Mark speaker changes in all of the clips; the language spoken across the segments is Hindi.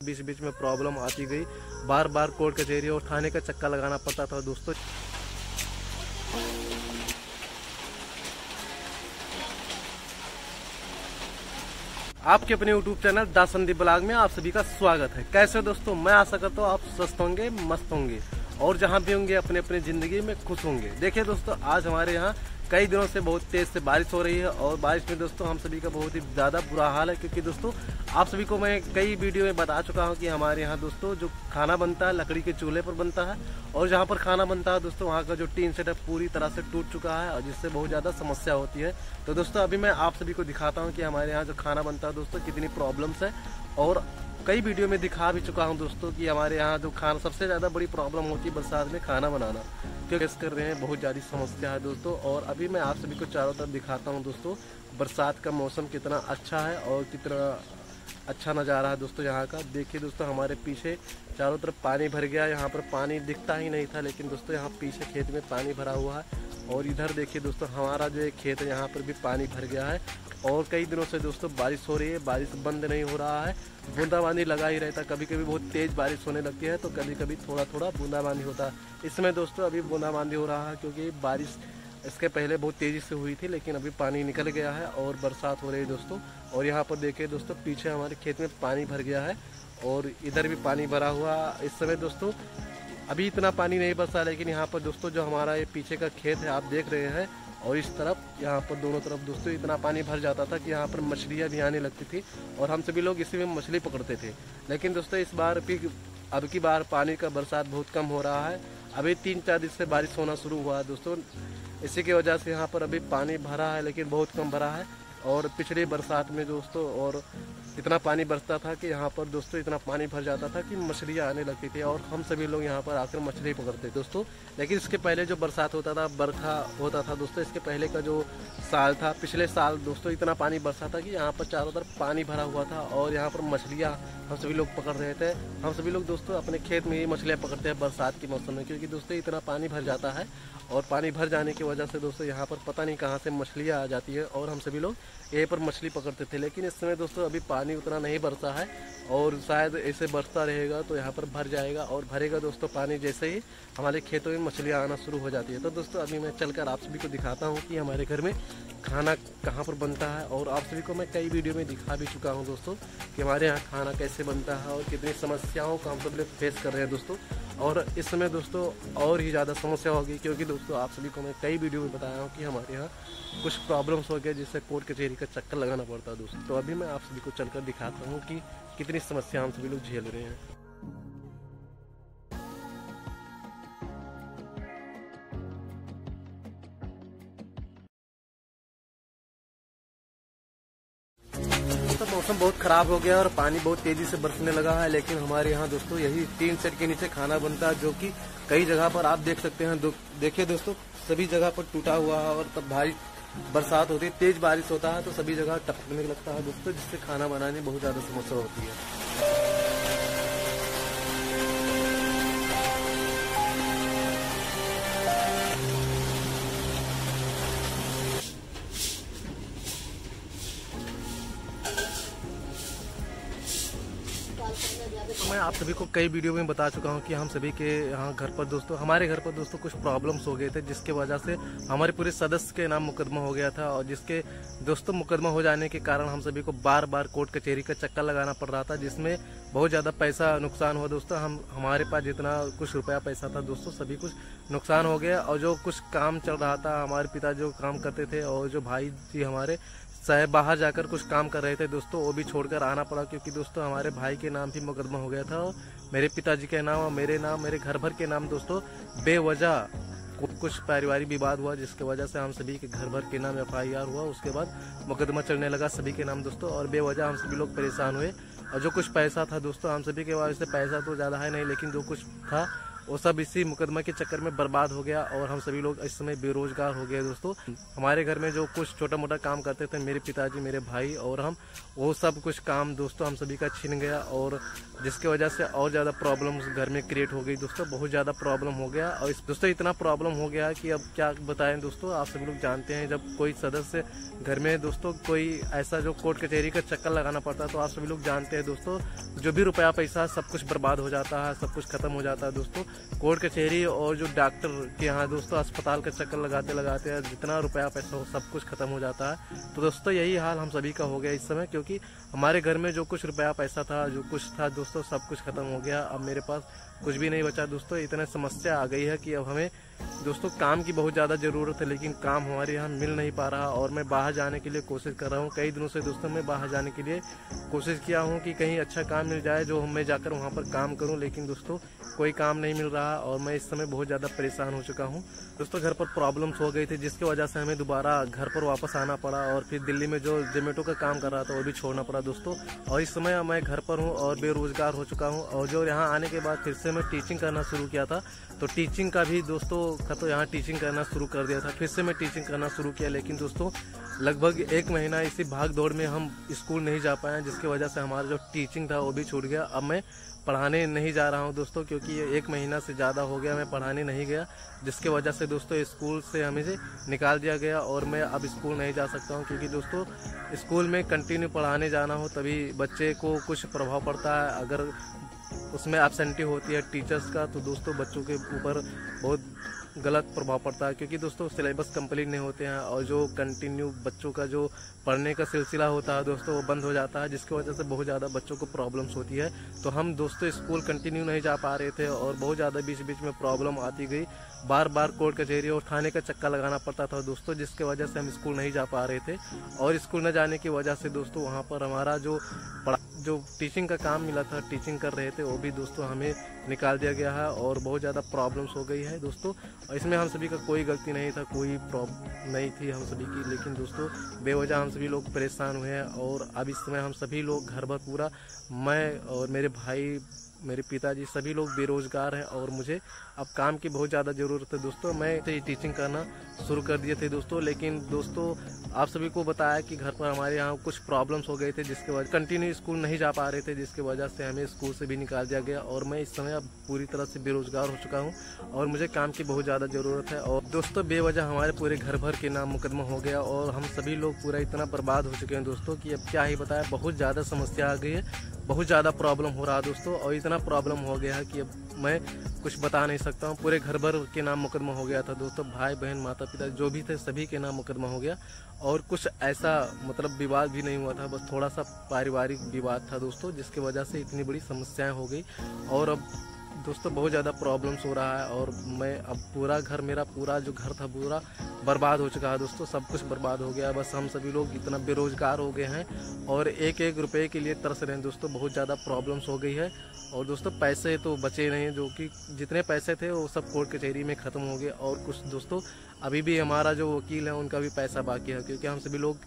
Speaker 1: बीच बीच में प्रॉब्लम आती गई, बार बार कोर्ट कचहरी और थाने का चक्कर लगाना पड़ता था दोस्तों। आपके अपने YouTube चैनल दा संदीप ब्लॉग में आप सभी का स्वागत है। कैसे दोस्तों, मैं आशा करता हूँ आप स्वस्थ होंगे, मस्त होंगे और जहाँ भी होंगे अपने अपने जिंदगी में खुश होंगे। देखिए दोस्तों, आज हमारे यहाँ कई दिनों से बहुत तेज से बारिश हो रही है और बारिश में दोस्तों हम सभी का बहुत ही ज़्यादा बुरा हाल है, क्योंकि दोस्तों आप सभी को मैं कई वीडियो में बता चुका हूं कि हमारे यहाँ दोस्तों जो खाना बनता है लकड़ी के चूल्हे पर बनता है, और जहाँ पर खाना बनता है दोस्तों वहाँ का जो टीन सेट है पूरी तरह से टूट चुका है और जिससे बहुत ज़्यादा समस्या होती है। तो दोस्तों अभी मैं आप सभी को दिखाता हूँ कि हमारे यहाँ जो खाना बनता है दोस्तों कितनी प्रॉब्लम्स है, और कई वीडियो में दिखा भी चुका हूं दोस्तों कि हमारे यहाँ जो खाना सबसे ज़्यादा बड़ी प्रॉब्लम होती है बरसात में खाना बनाना, क्योंकि फेस कर रहे हैं, बहुत ज़्यादा समस्या है दोस्तों। और अभी मैं आप सभी को चारों तरफ दिखाता हूं दोस्तों बरसात का मौसम कितना अच्छा है और कितना अच्छा नज़ारा है दोस्तों यहाँ का। देखिए दोस्तों, हमारे पीछे चारों तरफ पानी भर गया, यहाँ पर पानी दिखता ही नहीं था, लेकिन दोस्तों यहाँ पीछे खेत में पानी भरा हुआ है। और इधर देखिए दोस्तों, हमारा जो एक खेत है यहाँ पर भी पानी भर गया है और कई दिनों से दोस्तों बारिश हो रही है, बारिश बंद नहीं हो रहा है, बूंदाबांदी लगा ही रहता है। कभी कभी बहुत तेज़ बारिश होने लगती है तो कभी कभी थोड़ा थोड़ा बूंदाबांदी होता है। इसमें दोस्तों अभी बूंदाबांदी हो रहा है क्योंकि बारिश इसके पहले बहुत तेज़ी से हुई थी, लेकिन अभी पानी निकल गया है और बरसात हो रही है दोस्तों। और यहाँ पर देखिए दोस्तों, पीछे हमारे खेत में पानी भर गया है और इधर भी पानी भरा हुआ इस समय दोस्तों। अभी इतना पानी नहीं बरसा, लेकिन यहाँ पर दोस्तों जो हमारा ये पीछे का खेत है आप देख रहे हैं, और इस तरफ यहाँ पर दोनों तरफ दोस्तों इतना पानी भर जाता था कि यहाँ पर मछलियाँ भी आने लगती थी और हम सभी लोग इसी में मछली पकड़ते थे। लेकिन दोस्तों इस बार भी अब की बार पानी का बरसात बहुत कम हो रहा है। अभी 3-4 दिन से बारिश होना शुरू हुआ है दोस्तों, इसी की वजह से यहाँ पर अभी पानी भरा है, लेकिन बहुत कम भरा है। और पिछली बरसात में दोस्तों और इतना पानी बरसता था कि यहाँ पर दोस्तों इतना पानी भर जाता था कि मछलियाँ आने लगती थी और हम सभी लोग यहाँ पर आकर मछली पकड़ते दोस्तों। लेकिन इसके पहले जो बरसात होता था, बरखा होता था दोस्तों, इसके पहले का जो साल था, पिछले साल दोस्तों इतना पानी बरसा था कि यहाँ पर चारों तरफ पानी भरा हुआ था और यहाँ पर मछलियाँ हम सभी लोग पकड़ रहे थे। हम सभी लोग दोस्तों अपने खेत में ही मछलियाँ पकड़ते हैं बरसात के मौसम में, क्योंकि दोस्तों इतना पानी भर जाता है और पानी भर जाने की वजह से दोस्तों यहाँ पर पता नहीं कहाँ से मछलियाँ आ जाती है और हम सभी लोग यहीं पर मछली पकड़ते थे। लेकिन इस समय दोस्तों अभी पानी उतना नहीं बरसा है और शायद ऐसे बरसता रहेगा तो यहाँ पर भर जाएगा, और भरेगा दोस्तों पानी जैसे ही हमारे खेतों में मछलियाँ आना शुरू हो जाती है। तो दोस्तों अभी मैं चलकर आप सभी को दिखाता हूँ कि हमारे घर में खाना कहाँ पर बनता है, और आप सभी को मैं कई वीडियो में दिखा भी चुका हूँ दोस्तों कि हमारे यहाँ खाना कैसे बनता है और कितनी समस्याओं का हम सब लोग फेस कर रहे हैं दोस्तों। और इस समय दोस्तों और ही ज़्यादा समस्या होगी, क्योंकि दोस्तों आप सभी को मैं कई वीडियो में बताया हूँ कि हमारे यहाँ कुछ प्रॉब्लम्स हो गए जिससे कोर्ट कचहरी का चक्कर लगाना पड़ता है दोस्तों। तो अभी मैं आप सभी को चलकर दिखाता हूँ कि कितनी समस्या हम सभी लोग झेल रहे हैं। तो मौसम बहुत खराब हो गया और पानी बहुत तेजी से बरसने लगा है, लेकिन हमारे यहाँ दोस्तों यही टीन सेट के नीचे खाना बनता है, जो कि कई जगह पर आप देख सकते हैं। देखिए दोस्तों, सभी जगह पर टूटा हुआ है और तब भारी बरसात होती है, तेज बारिश होता है तो सभी जगह टपकने लगता है दोस्तों, जिससे खाना बनाने में बहुत ज्यादा समस्या होती है। तो मैं आप सभी को कई वीडियो में बता चुका हूं कि हम सभी के यहाँ घर पर दोस्तों, हमारे घर पर दोस्तों कुछ प्रॉब्लम्स हो गए थे, जिसके वजह से हमारे पूरे सदस्य के नाम मुकदमा हो गया था, और जिसके दोस्तों मुकदमा हो जाने के कारण हम सभी को बार बार कोर्ट कचहरी का चक्कर लगाना पड़ रहा था, जिसमें बहुत ज़्यादा पैसा नुकसान हुआ दोस्तों। हमारे पास जितना कुछ रुपया पैसा था दोस्तों सभी कुछ नुकसान हो गया, और जो कुछ काम चल रहा था, हमारे पिता जो काम करते थे और जो भाई जी हमारे चाहे बाहर जाकर कुछ काम कर रहे थे दोस्तों, वो भी छोड़कर आना पड़ा, क्योंकि दोस्तों हमारे भाई के नाम भी मुकदमा हो गया था और मेरे पिताजी के नाम और मेरे नाम, मेरे घर भर के नाम दोस्तों बेवजह कुछ पारिवारिक विवाद हुआ, जिसके वजह से हम सभी के घर भर के नाम FIR हुआ। उसके बाद मुकदमा चलने लगा सभी के नाम दोस्तों, और बेवजह हम सभी लोग परेशान हुए। और जो कुछ पैसा था दोस्तों, हम सभी के पास से पैसा तो ज़्यादा है नहीं, लेकिन जो कुछ था वो सब इसी मुकदमा के चक्कर में बर्बाद हो गया और हम सभी लोग इस समय बेरोजगार हो गए दोस्तों। हमारे घर में जो कुछ छोटा मोटा काम करते थे मेरे पिताजी, मेरे भाई और हम, वो सब कुछ काम दोस्तों हम सभी का छिन गया और जिसकी वजह से और ज़्यादा प्रॉब्लम घर में क्रिएट हो गई दोस्तों। बहुत ज़्यादा प्रॉब्लम हो गया और दोस्तों इतना प्रॉब्लम हो गया कि अब क्या बताएं दोस्तों। आप सभी लोग जानते हैं जब कोई सदस्य घर में दोस्तों कोई ऐसा जो कोर्ट कचहरी का चक्कर लगाना पड़ता है तो आप सभी लोग जानते हैं दोस्तों, जो भी रुपया पैसा सब कुछ बर्बाद हो जाता है, सब कुछ खत्म हो जाता है दोस्तों। कोर्ट कचहरी और जो डॉक्टर के यहाँ दोस्तों अस्पताल का चक्कर लगाते लगाते हैं जितना रुपया पैसा हो सब कुछ खत्म हो जाता है। तो दोस्तों यही हाल हम सभी का हो गया इस समय, क्योंकि हमारे घर में जो कुछ रुपया पैसा था, जो कुछ था दोस्तों, सब कुछ खत्म हो गया। अब मेरे पास कुछ भी नहीं बचा दोस्तों। इतने समस्या आ गई है कि अब हमें दोस्तों काम की बहुत ज़्यादा ज़रूरत है, लेकिन काम हमारे यहाँ मिल नहीं पा रहा और मैं बाहर जाने के लिए कोशिश कर रहा हूँ। कई दिनों से दोस्तों मैं बाहर जाने के लिए कोशिश किया हूँ कि कहीं अच्छा काम मिल जाए जो मैं जाकर वहाँ पर काम करूँ, लेकिन दोस्तों कोई काम नहीं मिल रहा और मैं इस समय बहुत ज़्यादा परेशान हो चुका हूँ दोस्तों। घर पर प्रॉब्लम्स हो गई थी जिसकी वजह से हमें दोबारा घर पर वापस आना पड़ा और फिर दिल्ली में जो जोमेटो का काम कर रहा था वो भी छोड़ना पड़ा दोस्तों। और इस समय मैं घर पर हूँ और बेरोजगार हो चुका हूँ और जो यहाँ आने के बाद फिर से मैं टीचिंग करना शुरू किया था, तो टीचिंग का भी दोस्तों तो यहाँ टीचिंग करना शुरू कर दिया था। फिर से मैं टीचिंग करना शुरू किया, लेकिन दोस्तों लगभग 1 महीना इसी भाग दौड़ में हम स्कूल नहीं जा पाए, जिसकी वजह से हमारा जो टीचिंग था वो भी छूट गया। अब मैं पढ़ाने नहीं जा रहा हूं दोस्तों, क्योंकि ये 1 महीना से ज़्यादा हो गया मैं पढ़ाने नहीं गया, जिसकी वजह से दोस्तों स्कूल से हमें से निकाल दिया गया और मैं अब स्कूल नहीं जा सकता हूं। क्योंकि दोस्तों स्कूल में कंटिन्यू पढ़ाने जाना हो तभी बच्चे को कुछ प्रभाव पड़ता है। अगर उसमें एब्सेंटी होती है टीचर्स का तो दोस्तों बच्चों के ऊपर बहुत गलत प्रभाव पड़ता है, क्योंकि दोस्तों सिलेबस कंप्लीट नहीं होते हैं और जो कंटिन्यू बच्चों का जो पढ़ने का सिलसिला होता है दोस्तों वो बंद हो जाता है, जिसकी वजह से बहुत ज़्यादा बच्चों को प्रॉब्लम्स होती है। तो हम दोस्तों स्कूल कंटिन्यू नहीं जा पा रहे थे और बहुत ज़्यादा बीच बीच में प्रॉब्लम आती गई। बार बार कोर्ट कचहरी और थाने का चक्कर लगाना पड़ता था दोस्तों, जिसकी वजह से हम स्कूल नहीं जा पा रहे थे। और स्कूल न जाने की वजह से दोस्तों वहाँ पर हमारा जो टीचिंग का काम मिला था, टीचिंग कर रहे थे, वो भी दोस्तों हमें निकाल दिया गया है और बहुत ज़्यादा प्रॉब्लम्स हो गई है दोस्तों। और इसमें हम सभी का कोई गलती नहीं था, कोई प्रॉब्लम नहीं थी हम सभी की, लेकिन दोस्तों बेवजह हम सभी लोग परेशान हुए हैं। और अब इस समय हम सभी लोग घर भर पूरा, मैं और मेरे भाई, मेरे पिताजी सभी लोग बेरोजगार हैं और मुझे अब काम की बहुत ज़्यादा ज़रूरत है दोस्तों। मैं टीचिंग करना शुरू कर दिए थे दोस्तों, लेकिन दोस्तों आप सभी को बताया कि घर पर हमारे यहाँ कुछ प्रॉब्लम्स हो गए थे, जिसके वजह कंटिन्यू स्कूल नहीं जा पा रहे थे, जिसकी वजह से हमें स्कूल से भी निकाल दिया गया और मैं इस समय अब पूरी तरह से बेरोजगार हो चुका हूँ और मुझे काम की बहुत ज़्यादा ज़रूरत है। और दोस्तों बेवजह हमारे पूरे घर भर के नाम मुकदमा हो गया और हम सभी लोग पूरा इतना बर्बाद हो चुके हैं दोस्तों कि अब क्या ही बताया। बहुत ज़्यादा समस्या आ गई है, बहुत ज़्यादा प्रॉब्लम हो रहा है दोस्तों और इतना प्रॉब्लम हो गया है कि अब मैं कुछ बता नहीं सकता हूँ। पूरे घर भर के नाम मुकदमा हो गया था दोस्तों, भाई बहन माता पिता जो भी थे सभी के नाम मुकदमा हो गया और कुछ ऐसा मतलब विवाद भी नहीं हुआ था, बस थोड़ा सा पारिवारिक विवाद था दोस्तों, जिसकी वजह से इतनी बड़ी समस्याएं हो गई। और अब दोस्तों बहुत ज़्यादा प्रॉब्लम्स हो रहा है और मैं अब पूरा घर, मेरा पूरा जो घर था पूरा बर्बाद हो चुका है दोस्तों, सब कुछ बर्बाद हो गया। बस हम सभी लोग इतना बेरोजगार हो गए हैं और एक एक रुपए के लिए तरस रहे हैं दोस्तों, बहुत ज़्यादा प्रॉब्लम्स हो गई है। और दोस्तों पैसे तो बचे नहीं, जो कि जितने पैसे थे वो सब कोर्ट कचहरी में ख़त्म हो गए और कुछ दोस्तों अभी भी हमारा जो वकील है उनका भी पैसा बाकी है, क्योंकि हम सभी लोग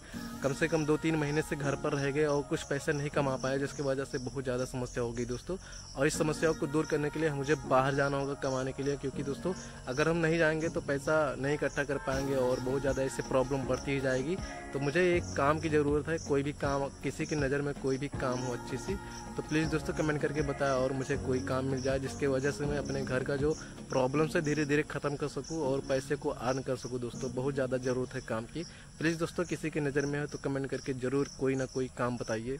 Speaker 1: कम से कम 2-3 महीने से घर पर रह गए और कुछ पैसे नहीं कमा पाए, जिसकी वजह से बहुत ज़्यादा समस्या हो गई दोस्तों। और इस समस्याओं को दूर करने के लिए मुझे बाहर जाना होगा कमाने के लिए, क्योंकि दोस्तों अगर हम नहीं जाएंगे तो पैसा नहीं इकट्ठा कर पाएंगे और बहुत ज़्यादा इससे प्रॉब्लम बढ़ती ही जाएगी। तो मुझे एक काम की ज़रूरत है, कोई भी काम, किसी की नज़र में कोई भी काम हो अच्छी सी, तो प्लीज़ दोस्तों कमेंट करके बताएं और मुझे कोई काम मिल जाए जिसकी वजह से मैं अपने घर का जो प्रॉब्लम से धीरे धीरे ख़त्म कर सकूँ और पैसे को अर्न कर सकूँ दोस्तों। बहुत ज़्यादा ज़रूरत है काम की। प्लीज़ दोस्तों किसी की नज़र में है तो कमेंट करके ज़रूर कोई ना कोई काम बताइए।